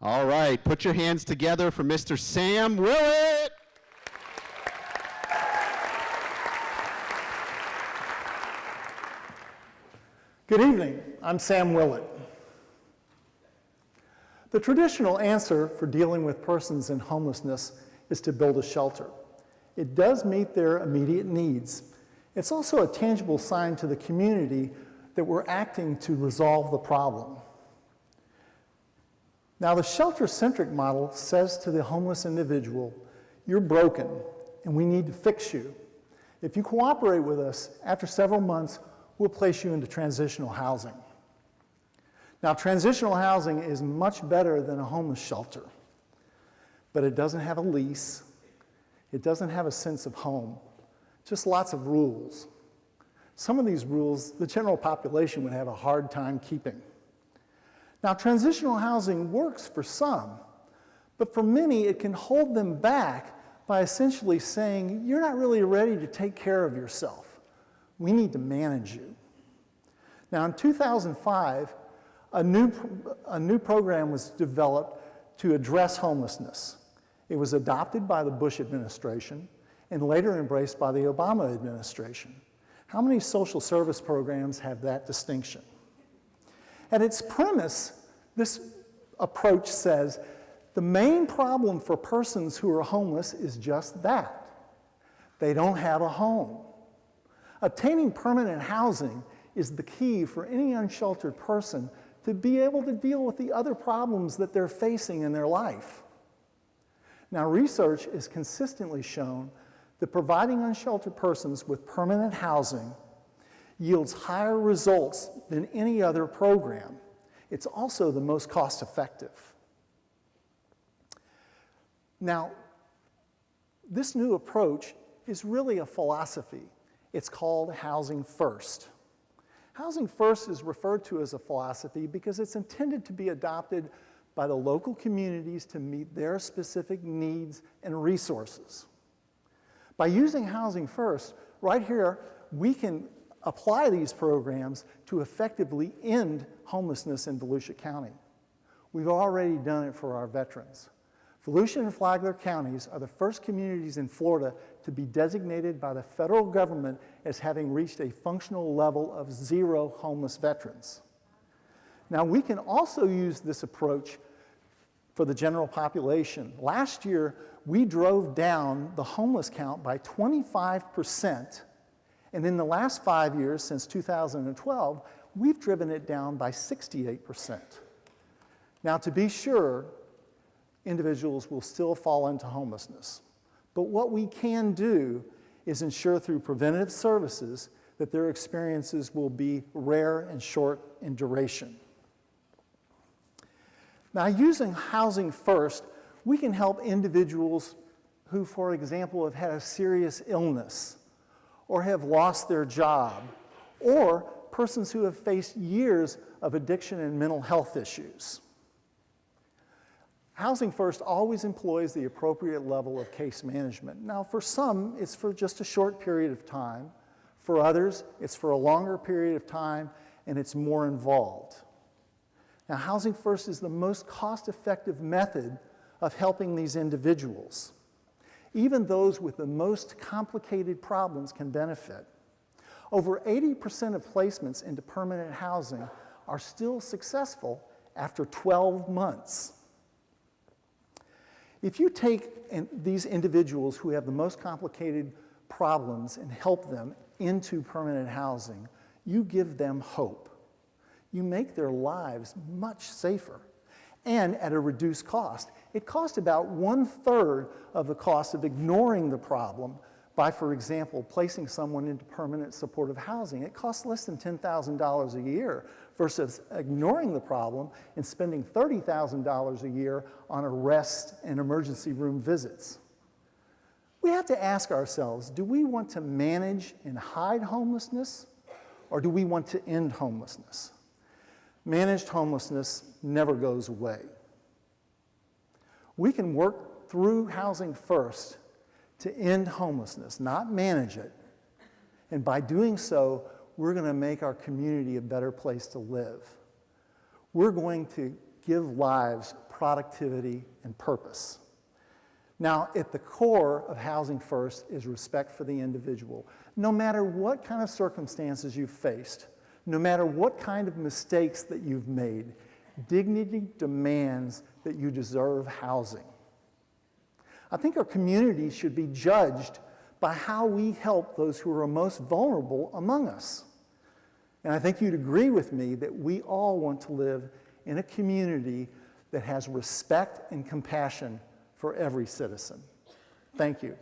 All right, put your hands together for Mr. Sam Willett. Good evening, I'm Sam Willett. The traditional answer for dealing with persons in homelessness is to build a shelter. It does meet their immediate needs. It's also a tangible sign to the community that we're acting to resolve the problem. Now, the shelter-centric model says to the homeless individual, you're broken and we need to fix you. If you cooperate with us, after several months, we'll place you into transitional housing. Now, transitional housing is much better than a homeless shelter, but it doesn't have a lease. It doesn't have a sense of home, just lots of rules. Some of these rules, the general population would have a hard time keeping. Now, transitional housing works for some, but for many, it can hold them back by essentially saying, you're not really ready to take care of yourself. We need to manage you. Now, in 2005, a new program was developed to address homelessness. It was adopted by the Bush administration and later embraced by the Obama administration. How many social service programs have that distinction? At its premise, this approach says the main problem for persons who are homeless is just that. They don't have a home. Obtaining permanent housing is the key for any unsheltered person to be able to deal with the other problems that they're facing in their life. Now, research has consistently shown that providing unsheltered persons with permanent housing yields higher results than any other program. It's also the most cost-effective. Now, this new approach is really a philosophy. It's called Housing First. Housing First is referred to as a philosophy because it's intended to be adopted by the local communities to meet their specific needs and resources. By using Housing First, right here, we can apply these programs to effectively end homelessness in Volusia County. We've already done it for our veterans. Volusia and Flagler counties are the first communities in Florida to be designated by the federal government as having reached a functional level of 0 homeless veterans. Now, we can also use this approach for the general population. Last year, we drove down the homeless count by 25%, and in the last 5 years, since 2012, we've driven it down by 68%. Now, to be sure, individuals will still fall into homelessness. But what we can do is ensure through preventative services that their experiences will be rare and short in duration. Now, using Housing First, we can help individuals who, for example, have had a serious illness or have lost their job, or persons who have faced years of addiction and mental health issues. Housing First always employs the appropriate level of case management. Now, for some, it's for just a short period of time. For others, it's for a longer period of time, and it's more involved. Now, Housing First is the most cost-effective method of helping these individuals. Even those with the most complicated problems can benefit. Over 80% of placements into permanent housing are still successful after 12 months. If you take these individuals who have the most complicated problems and help them into permanent housing, you give them hope. You make their lives much safer and at a reduced cost. It costs about 1/3 of the cost of ignoring the problem by, for example, placing someone into permanent supportive housing. It costs less than $10,000 a year versus ignoring the problem and spending $30,000 a year on arrest and emergency room visits. We have to ask ourselves, do we want to manage and hide homelessness, or do we want to end homelessness? Managed homelessness never goes away. We can work through Housing First to end homelessness, not manage it. And by doing so, we're going to make our community a better place to live. We're going to give lives productivity, and purpose. Now, at the core of Housing First is respect for the individual. No matter what kind of circumstances you've faced, no matter what kind of mistakes that you've made, dignity demands that you deserve housing. I think our community should be judged by how we help those who are most vulnerable among us. And I think you'd agree with me that we all want to live in a community that has respect and compassion for every citizen. Thank you.